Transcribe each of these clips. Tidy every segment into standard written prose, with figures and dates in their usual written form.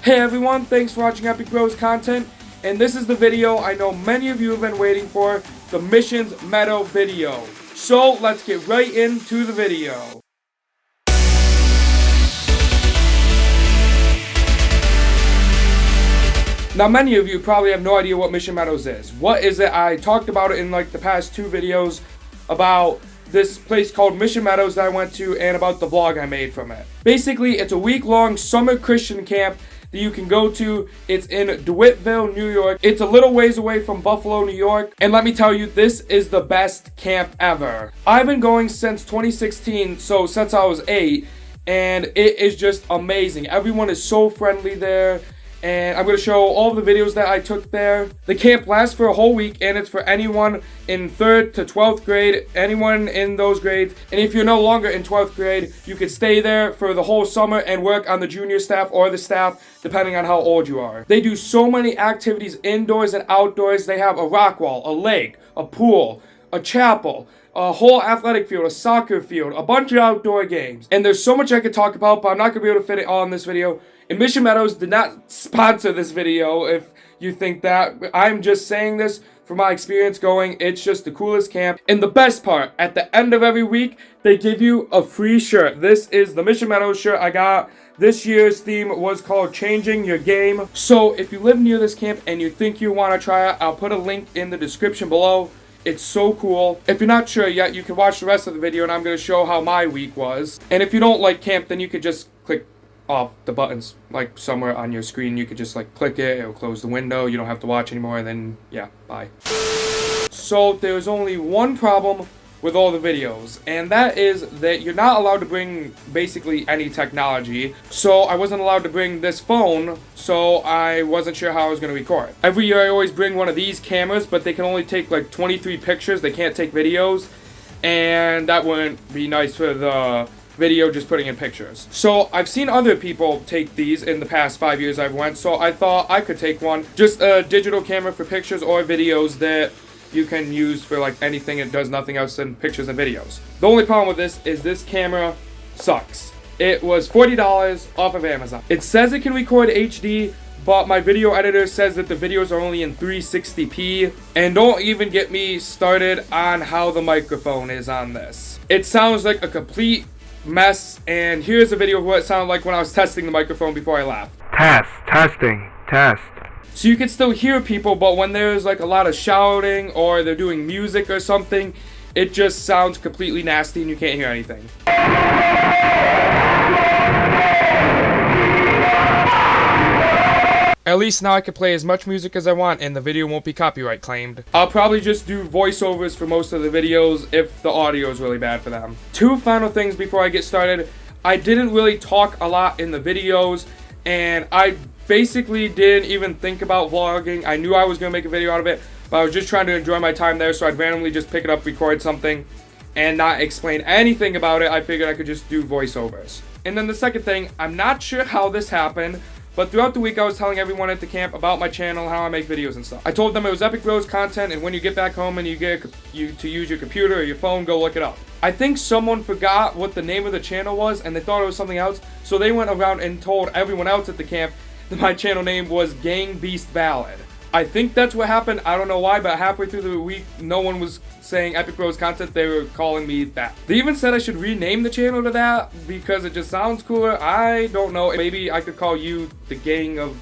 Hey everyone, thanks for watching Epic Bros content, and this is the video I know many of you have been waiting for, the Mission Meadows video. So let's get right into the video. Now many of you probably have no idea what Mission Meadows is. What is it? I talked about it in like the past 2 videos about this place called Mission Meadows that I went to and about the vlog I made from it. Basically, it's a week-long summer Christian camp that you can go to. It's in Dewittville, New York. It's a little ways away from Buffalo, New York. And let me tell you, this is the best camp ever. I've been going since 2016, so since I was 8, and it is just amazing. Everyone is so friendly there. And I'm going to show all the videos that I took there. The camp lasts for a whole week, and it's for anyone in 3rd to 12th grade, anyone in those grades. And if you're no longer in 12th grade, you could stay there for the whole summer and work on the junior staff or the staff, depending on how old you are. They do so many activities indoors and outdoors. They have a rock wall, a lake, a pool, a chapel, a whole athletic field, a soccer field, a bunch of outdoor games. And there's so much I could talk about, but I'm not going to be able to fit it all in this video. And Mission Meadows did not sponsor this video, if you think that. I'm just saying this from my experience going. It's just the coolest camp. And the best part, at the end of every week, they give you a free shirt. This is the Mission Meadows shirt I got. This year's theme was called Changing Your Game. So if you live near this camp and you think you want to try it, I'll put a link in the description below. It's so cool. If you're not sure yet, you can watch the rest of the video and I'm going to show how my week was. And if you don't like camp, then you could just click off the buttons like somewhere on your screen. You could just like click it, it'll close the window, you don't have to watch anymore, and then yeah, bye. So there's only one problem with all the videos, and that is that you're not allowed to bring basically any technology. So I wasn't allowed to bring this phone, so I wasn't sure how I was going to record. Every year I always bring one of these cameras, but they can only take like 23 pictures, they can't take videos, and that wouldn't be nice for the video just putting in pictures. So I've seen other people take these in the past 5 years I've went, so I thought I could take one. Just a digital camera for pictures or videos that you can use for like anything. It does nothing else than pictures and videos. The only problem with this camera sucks. It was $40 off of Amazon. It says it can record HD, but my video editor says that the videos are only in 360p. And don't even get me started on how the microphone is on this. It sounds like a complete mess, and here's a video of what it sounded like when I was testing the microphone before I left. Testing. So you can still hear people, but when there's like a lot of shouting or they're doing music or something, it just sounds completely nasty and you can't hear anything. At least now I can play as much music as I want and the video won't be copyright claimed. I'll probably just do voiceovers for most of the videos if the audio is really bad for them. 2 final things before I get started. I didn't really talk a lot in the videos, and I basically didn't even think about vlogging. I knew I was going to make a video out of it, but I was just trying to enjoy my time there, so I'd randomly just pick it up, record something, and not explain anything about it. I figured I could just do voiceovers. And then the second thing, I'm not sure how this happened, but throughout the week I was telling everyone at the camp about my channel, how I make videos and stuff. I told them it was Epic Bros content, and when you get back home and you get to use your computer or your phone, go look it up. I think someone forgot what the name of the channel was and they thought it was something else, so they went around and told everyone else at the camp that my channel name was Gang Beast Ballad. I think that's what happened. I don't know why, but halfway through the week, no one was saying Epic Bros content. They were calling me that. They even said I should rename the channel to that because it just sounds cooler. I don't know. Maybe I could call you the gang of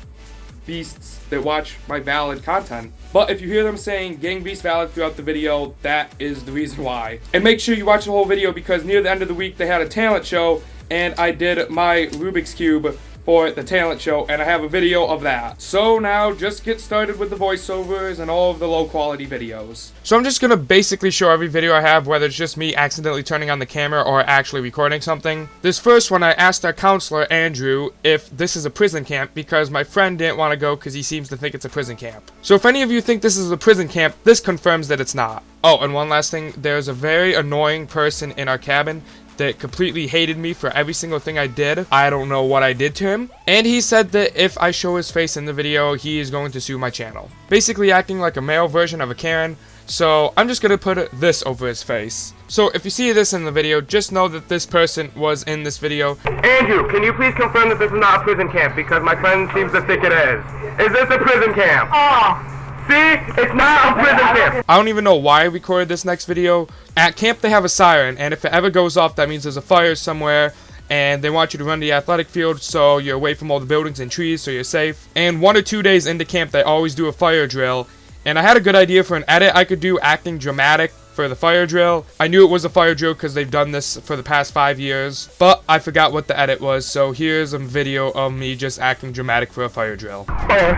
beasts that watch my valid content. But if you hear them saying Gang Beast Valid throughout the video, that is the reason why. And make sure you watch the whole video because near the end of the week, they had a talent show and I did my Rubik's Cube for the talent show, and I have a video of that. So now just get started with the voiceovers and all of the low quality videos. So I'm just gonna basically show every video I have, whether it's just me accidentally turning on the camera or actually recording something. This first one, I asked our counselor, Andrew, if this is a prison camp because my friend didn't want to go because he seems to think it's a prison camp. So if any of you think this is a prison camp, this confirms that it's not. Oh, and one last thing, there's a very annoying person in our cabin that completely hated me for every single thing I did. I don't know what I did to him. And he said that if I show his face in the video, he is going to sue my channel. Basically acting like a male version of a Karen. So I'm just gonna put this over his face. So if you see this in the video, just know that this person was in this video. Andrew, can you please confirm that this is not a prison camp? Because my friend seems to think it is. Is this a prison camp? Oh! See? It's not a prison camp! I don't even know why I recorded this next video. At camp they have a siren, and if it ever goes off, that means there's a fire somewhere, and they want you to run to the athletic field so you're away from all the buildings and trees so you're safe. And 1 or 2 days into camp, they always do a fire drill. And I had a good idea for an edit I could do, acting dramatic for the fire drill. I knew it was a fire drill because they've done this for the past 5 years, but I forgot what the edit was, so here's a video of me just acting dramatic for a fire drill. Fire!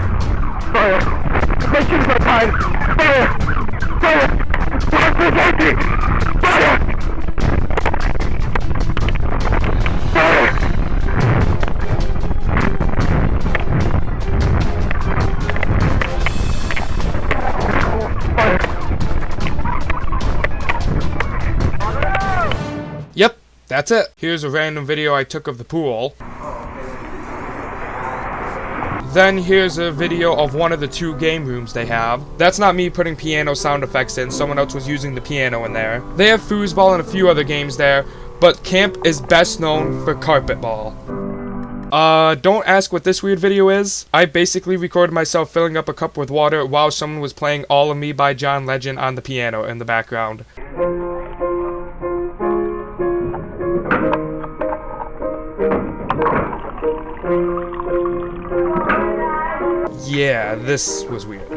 Fire! Questions my time! Fire! Fire! Fire protecting! Fire! Fire! Yep, that's it. Here's a random video I took of the pool. Then here's a video of one of the 2 game rooms they have. That's not me putting piano sound effects in, someone else was using the piano in there. They have foosball and a few other games there, but camp is best known for carpet ball. Don't ask what this weird video is. I basically recorded myself filling up a cup with water while someone was playing All of Me by John Legend on the piano in the background. Yeah, this was weird.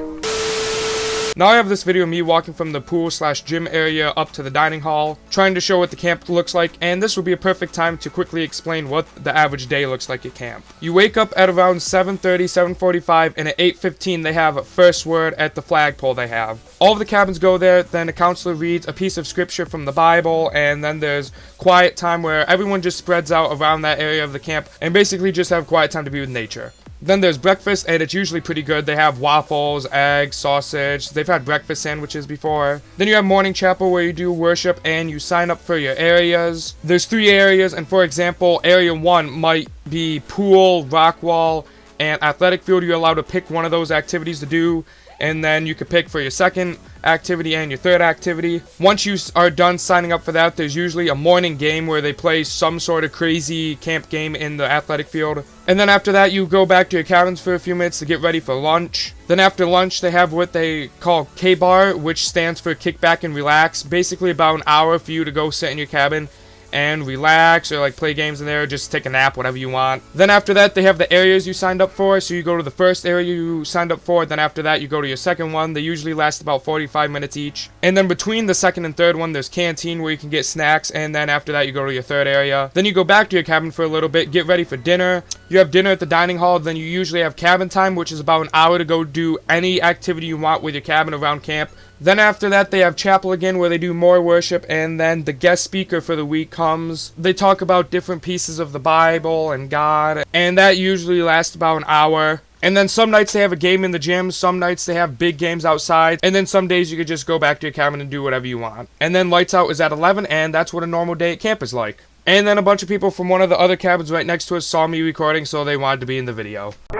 Now I have this video of me walking from the pool/gym area up to the dining hall, trying to show what the camp looks like, and this would be a perfect time to quickly explain what the average day looks like at camp. You wake up at around 7:30, 7:45, and at 8:15 they have first word at the flagpole they have. All of the cabins go there, then a counselor reads a piece of scripture from the Bible, and then there's quiet time where everyone just spreads out around that area of the camp and basically just have quiet time to be with nature. Then there's breakfast, and it's usually pretty good. They have waffles, eggs, sausage. They've had breakfast sandwiches before. Then you have morning chapel where you do worship and you sign up for your areas. There's 3 areas, and for example, area 1 might be pool, rock wall, and athletic field. You're allowed to pick one of those activities to do, and then you could pick for your second activity and your third activity. Once you are done signing up for that, there's usually a morning game where they play some sort of crazy camp game in the athletic field. And then after that, you go back to your cabins for a few minutes to get ready for lunch. Then after lunch, they have what they call K-Bar, which stands for kick back and relax. Basically about an hour for you to go sit in your cabin and relax, or like play games in there, just take a nap, whatever you want. Then after that, they have the areas you signed up for, so you go to the first area you signed up for, then after that you go to your second one. They usually last about 45 minutes each. And then between the second and third one, there's canteen where you can get snacks, and then after that you go to your third area. Then you go back to your cabin for a little bit, get ready for dinner. You have dinner at the dining hall, then you usually have cabin time, which is about an hour to go do any activity you want with your cabin around camp. Then after that, they have chapel again where they do more worship, and then the guest speaker for the week comes. They talk about different pieces of the Bible and God, and that usually lasts about an hour. And then some nights they have a game in the gym, some nights they have big games outside, and then some days you could just go back to your cabin and do whatever you want. And then lights out is at 11, and that's what a normal day at camp is like. And then a bunch of people from one of the other cabins right next to us saw me recording, so they wanted to be in the video. It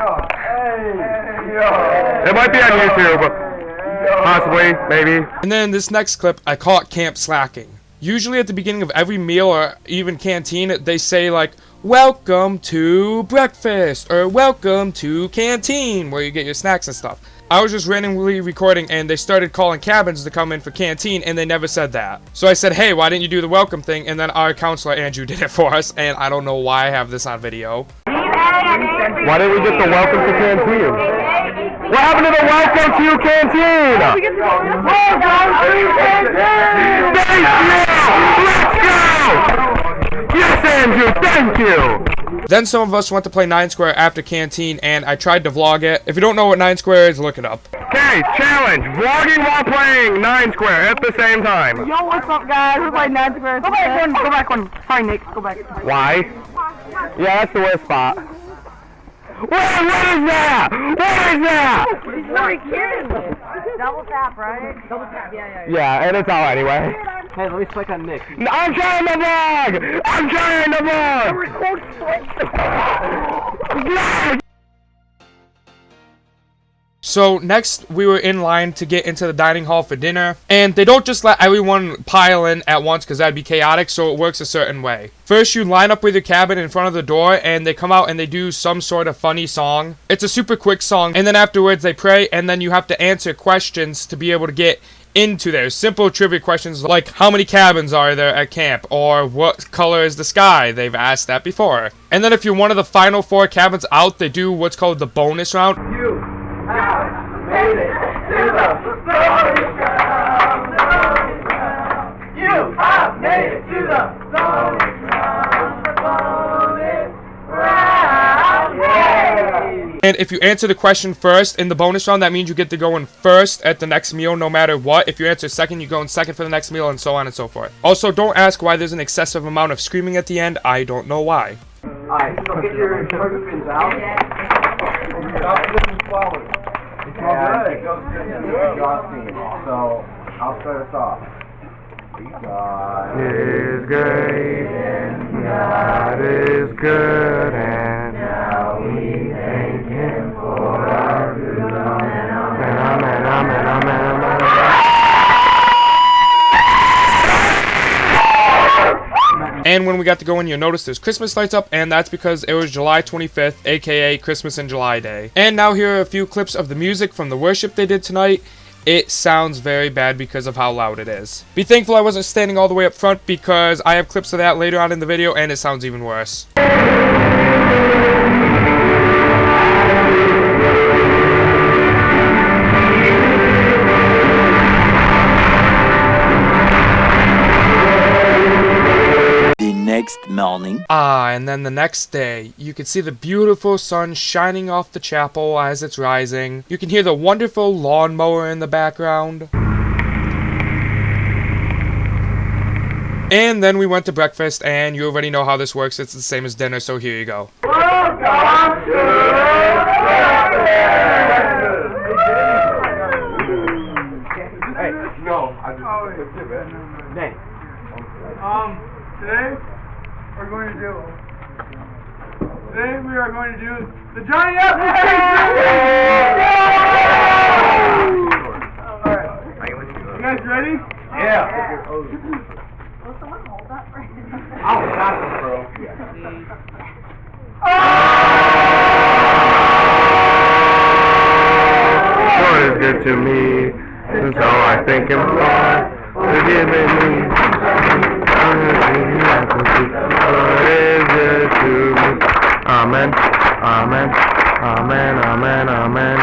might be on YouTube. Possibly, maybe. And then this next clip, I call it camp slacking. Usually at the beginning of every meal or even canteen, they say like, welcome to breakfast, or welcome to canteen, where you get your snacks and stuff. I was just randomly recording and they started calling cabins to come in for canteen, and they never said that. So I said, hey, why didn't you do the welcome thing? And then our counselor Andrew did it for us, and I don't know why I have this on video. Why didn't we get the welcome to canteen? What happened to the welcome to canteen? Welcome to canteen! Thank you! Let's go! Yes, Andrew, thank you! Then some of us went to play 9 Square after canteen, and I tried to vlog it. If you don't know what 9 Square is, look it up. Okay, challenge. Vlogging while playing 9 Square at the same time. Yo, what's up, guys? We're playing 9 Square. Go back one. Sorry, Nick. Go back. Why? Yeah, that's the worst spot. What is that? What is that? He's very curious. Double tap, right? Double tap, yeah. Yeah, and it's out anyway. Hey, let me click on Nick. No, I'm trying to vlog! I'm trying to vlog! Record switch. So next we were in line to get into the dining hall for dinner, and they don't just let everyone pile in at once because that'd be chaotic, so it works a certain way. First you line up with your cabin in front of the door, and they come out and they do some sort of funny song. It's a super quick song, and then afterwards they pray, and then you have to answer questions to be able to get into there. Simple trivia questions like how many cabins are there at camp, or what color is the sky? They've asked that before. And then if you're one of the final 4 cabins out, they do what's called the bonus round. You have made it to the bonus round. You have made it to the bonus round. Yay! And if you answer the question first in the bonus round, that means you get to go in first at the next meal no matter what. If you answer second, you go in second for the next meal, and so on and so forth. Also, don't ask why there's an excessive amount of screaming at the end. I don't know why. Alright, so get your sugar pins out. Yeah, it goes to the exhausting. So, I'll start us off. God is great, and God is good, and now we thank Him for our good. Amen, amen, amen, amen. And when we got to go in, you'll notice there's Christmas lights up, and that's because it was July 25th, aka Christmas in July Day. And now here are a few clips of the music from the worship they did tonight. It sounds very bad because of how loud it is. Be thankful I wasn't standing all the way up front, because I have clips of that later on in the video, and it sounds even worse. Next morning. And then the next day, you can see the beautiful sun shining off the chapel as it's rising. You can hear the wonderful lawnmower in the background. And then we went to breakfast, and you already know how this works. It's the same as dinner, so here you go. Welcome to breakfast! Hey, no, I just did it. Name. Today we are going to do the Johnny Up. Alright. You guys ready? Yeah. Will someone hold that for him? I'll stop it, bro. Lord is good to me, and so I thank Him for forgiving me. Lord is good to me. Amen, amen, amen, amen, amen.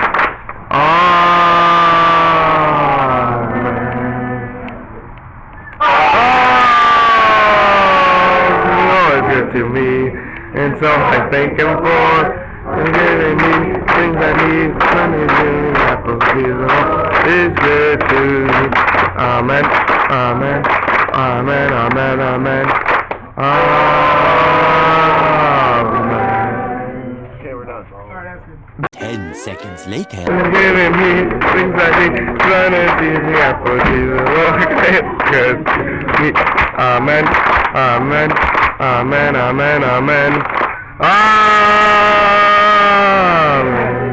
Lord is good to me, and so I thank Him for giving me things I need. Jesus is good to me. Amen, amen, amen, amen, amen. Okay, we're done. 10 seconds later. Giving me things I need. Trying to see me out for Jesus. It's good to me. Amen, amen, amen, amen, amen.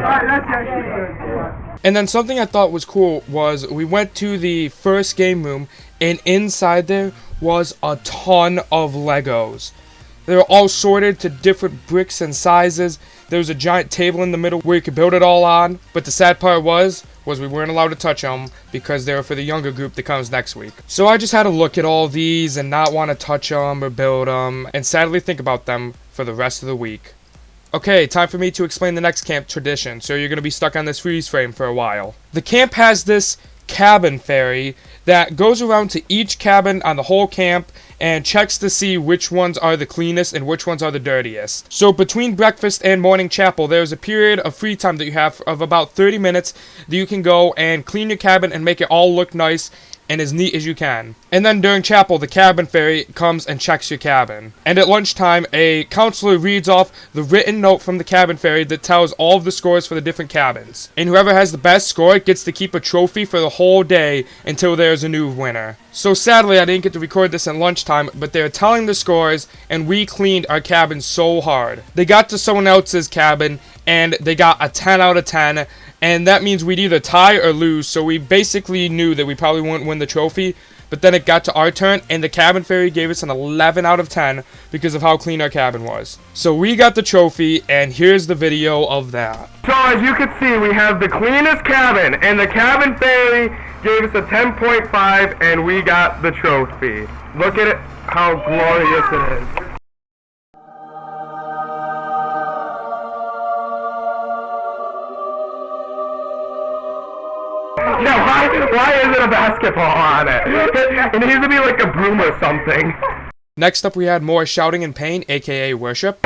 Alright, that's actually good. And then something I thought was cool was we went to the first game room, and inside there was a ton of Legos. They were all sorted to different bricks and sizes. There was a giant table in the middle where you could build it all on. But the sad part was we weren't allowed to touch them because they were for the younger group that comes next week. So I just had to look at all these and not want to touch them or build them, and sadly think about them for the rest of the week. Okay, time for me to explain the next camp tradition, so you're going to be stuck on this freeze frame for a while. The camp has this cabin ferry that goes around to each cabin on the whole camp and checks to see which ones are the cleanest and which ones are the dirtiest. So between breakfast and morning chapel, there's a period of free time that you have of about 30 minutes that you can go and clean your cabin and make it all look nice and as neat as you can. And then during chapel, the cabin ferry comes and checks your cabin. And at lunchtime, a counselor reads off the written note from the cabin ferry that tells all of the scores for the different cabins. And whoever has the best score gets to keep a trophy for the whole day until there's a new winner. So sadly, I didn't get to record this at lunchtime, but they were telling the scores, and we cleaned our cabin so hard. They got to someone else's cabin, and they got a 10 out of 10, and that means we'd either tie or lose, so we basically knew that we probably wouldn't win the trophy. But then it got to our turn, and the cabin fairy gave us an 11 out of 10 because of how clean our cabin was. So we got the trophy, and here's the video of that. So as you can see, we have the cleanest cabin, and the cabin fairy gave us a 10.5, and we got the trophy. Look at it, how glorious it is. Yeah, why isn't a basketball on it? It needs to be like a broom or something. Next up, we had more shouting and pain, aka worship.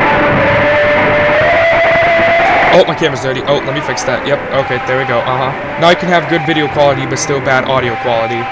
Oh, my camera's dirty. Oh, let me fix that. Yep, okay, there we go. Now I can have good video quality, but still bad audio quality.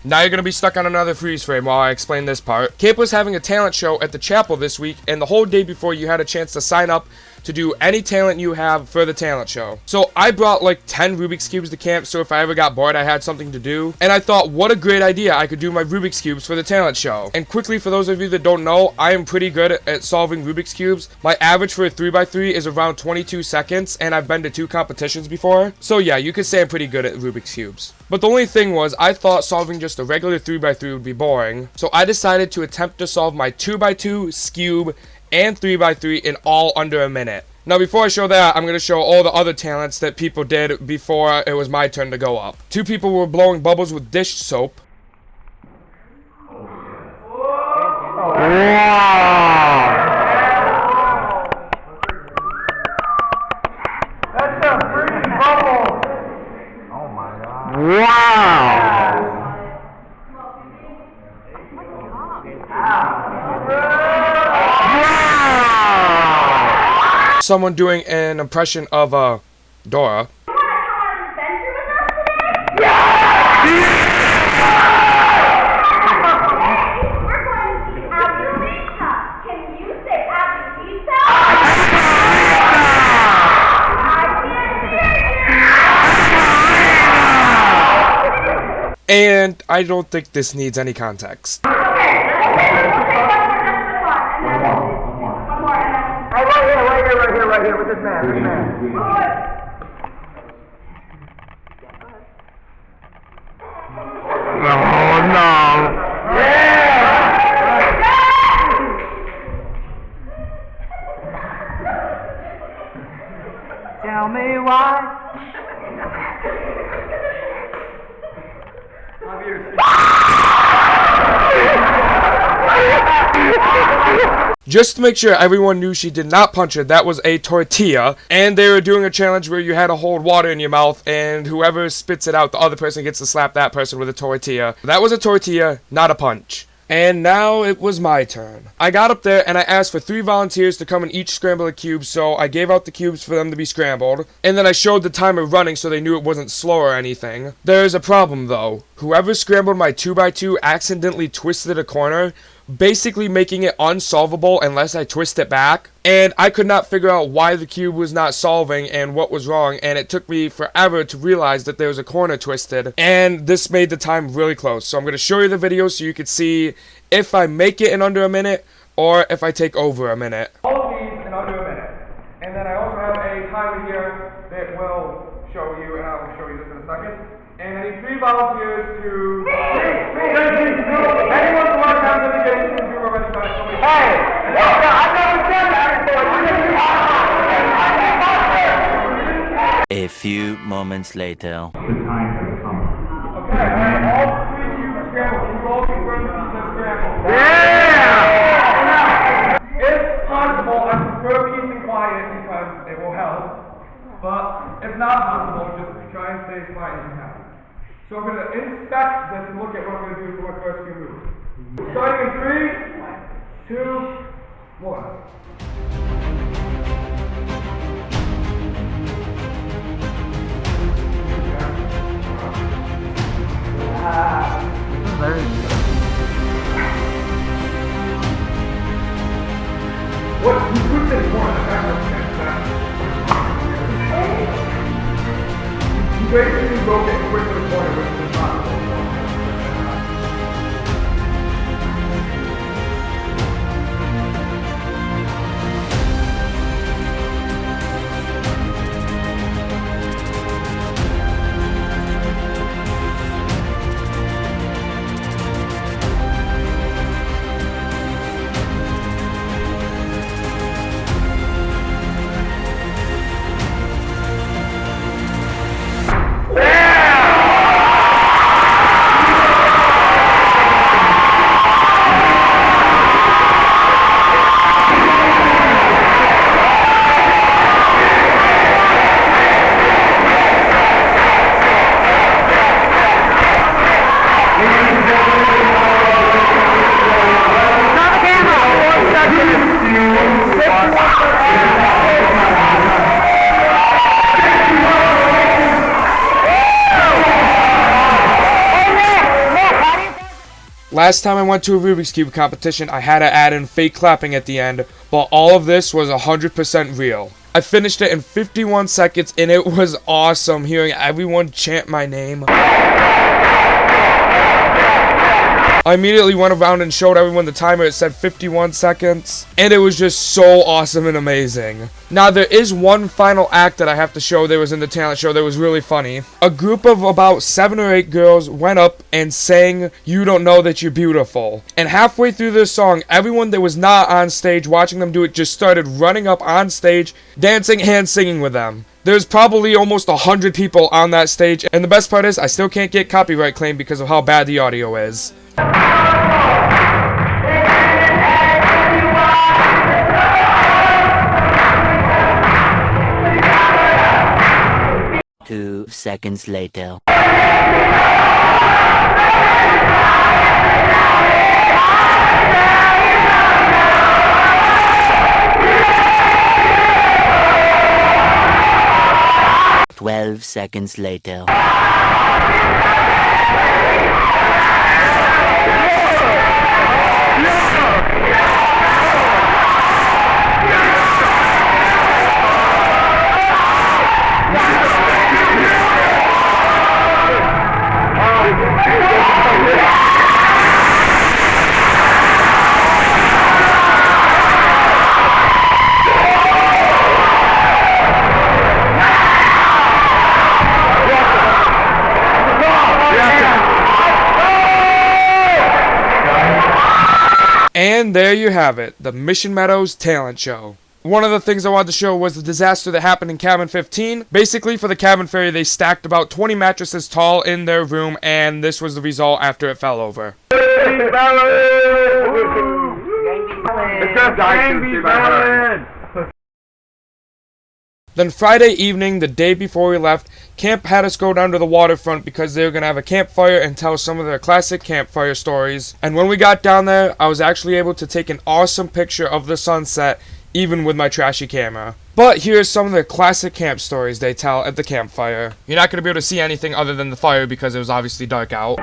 Now you're going to be stuck on another freeze frame while I explain this part. Cape was having a talent show at the chapel this week, and the whole day before you had a chance to sign up to do any talent you have for the talent show. So I brought like 10 Rubik's Cubes to camp, so if I ever got bored I had something to do. And I thought, what a great idea, I could do my Rubik's Cubes for the talent show. And quickly, for those of you that don't know, I am pretty good at solving Rubik's Cubes. My average for a 3x3 is around 22 seconds, and I've been to 2 competitions before. So yeah, you could say I'm pretty good at Rubik's Cubes. But the only thing was, I thought solving just a regular 3x3 would be boring. So I decided to attempt to solve my 2x2, Scube, and 3x3 in all under a minute. Now before I show that, I'm going to show all the other talents that people did before it was my turn to go up. 2 people were blowing bubbles with dish soap. That's a pretty bubble. Oh my god. Wow! Someone doing an impression of Dora. You want to come on an adventure with us today? We're going to see Abuelita. Can you say Abuelita? I can't hear you. And I don't think this needs any context. Okay, let's say one more, and then Hey, right here, with this man, Oh no! tell me why. Just to make sure everyone knew she did not punch her, that was a tortilla. And they were doing a challenge where you had to hold water in your mouth, and whoever spits it out, the other person gets to slap that person with a tortilla. That was a tortilla, not a punch. And now it was my turn. I got up there and I asked for 3 volunteers to come and each scramble a cube, so I gave out the cubes for them to be scrambled. And then I showed the timer running so they knew it wasn't slow or anything. There's a problem though. Whoever scrambled my 2x2 accidentally twisted a corner, basically making it unsolvable unless I twist it back. And I could not figure out why the cube was not solving and what was wrong, and it took me forever to realize that there was a corner twisted, and this made the time really close. So I'm going to show you the video so you can see if I make it in under a minute or if I take over a minute. All of these in under a minute. And then I also have a timer here that will show you, and I'll show you this in a second. And I need 3 volunteers to... Anyone who wants to have the beginning to do already done it. Hey! I've never done that before! A few moments later. Okay, alright, all 3 cubes scrambled. You all can bring the pizza scrambled. Yeah! If possible, I prefer peace and quiet because it will help. But if not possible, just try and stay as quiet as you can. So I'm going to inspect this and look at what I'm going to do for my first few moves. Starting in 3, 2, 1. What? You put this one You basically broke it quick to the corner, which is not. Last time I went to a Rubik's Cube competition, I had to add in fake clapping at the end, but all of this was 100% real. I finished it in 51 seconds, and it was awesome hearing everyone chant my name. I immediately went around and showed everyone the timer. It said 51 seconds, and it was just so awesome and amazing. Now, there is one final act that I have to show that was in the talent show that was really funny. A group of about 7 or 8 girls went up and sang "You Don't Know That You're Beautiful." And halfway through this song, everyone that was not on stage watching them do it just started running up on stage, dancing and singing with them. There's probably almost 100 people on that stage, and the best part is I still can't get copyright claim because of how bad the audio is. 2 seconds later. 12 seconds later. And there you have it, the Mission Meadows talent show. One of the things I wanted to show was the disaster that happened in cabin 15. Basically, for the cabin ferry, they stacked about 20 mattresses tall in their room, and this was the result after it fell over. Then Friday evening, the day before we left, camp had us go down to the waterfront because they were going to have a campfire and tell some of their classic campfire stories. And when we got down there, I was actually able to take an awesome picture of the sunset, even with my trashy camera. But here's some of the classic camp stories they tell at the campfire. You're not going to be able to see anything other than the fire because it was obviously dark out.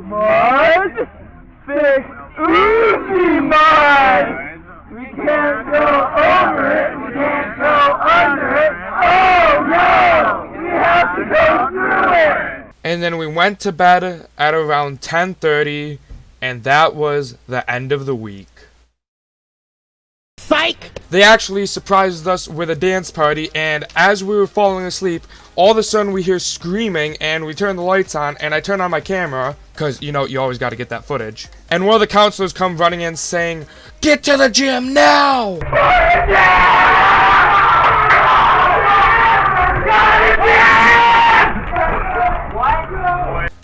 Mud? Thick, oozy mud! We can't go over it, we can't go under it. Oh no! We have to go through it! And then we went to bed at around 10:30, and that was the end of the week. Psych! They actually surprised us with a dance party, and as we were falling asleep, all of a sudden we hear screaming, and we turn the lights on, and I turn on my camera, because, you know, you always got to get that footage. And one of the counselors come running in saying, "Get to the gym now!"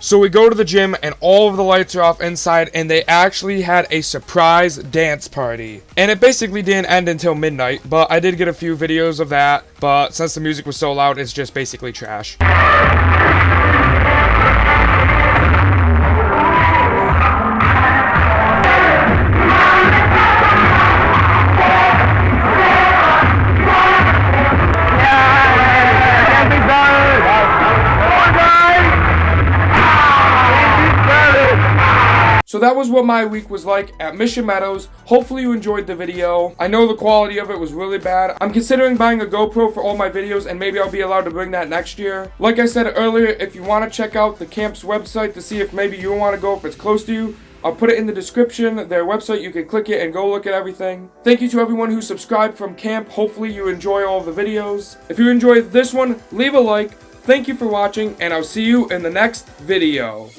So we go to the gym and all of the lights are off inside, and they actually had a surprise dance party. And it basically didn't end until midnight, but I did get a few videos of that, but since the music was so loud, it's just basically trash. So that was what my week was like at Mission Meadows. Hopefully you enjoyed the video. I know the quality of it was really bad. I'm considering buying a GoPro for all my videos, and maybe I'll be allowed to bring that next year. Like I said earlier, if you want to check out the camp's website to see if maybe you want to go if it's close to you, I'll put it in the description, their website. You can click it and go look at everything. Thank you to everyone who subscribed from camp. Hopefully you enjoy all the videos. If you enjoyed this one, leave a like. Thank you for watching, and I'll see you in the next video.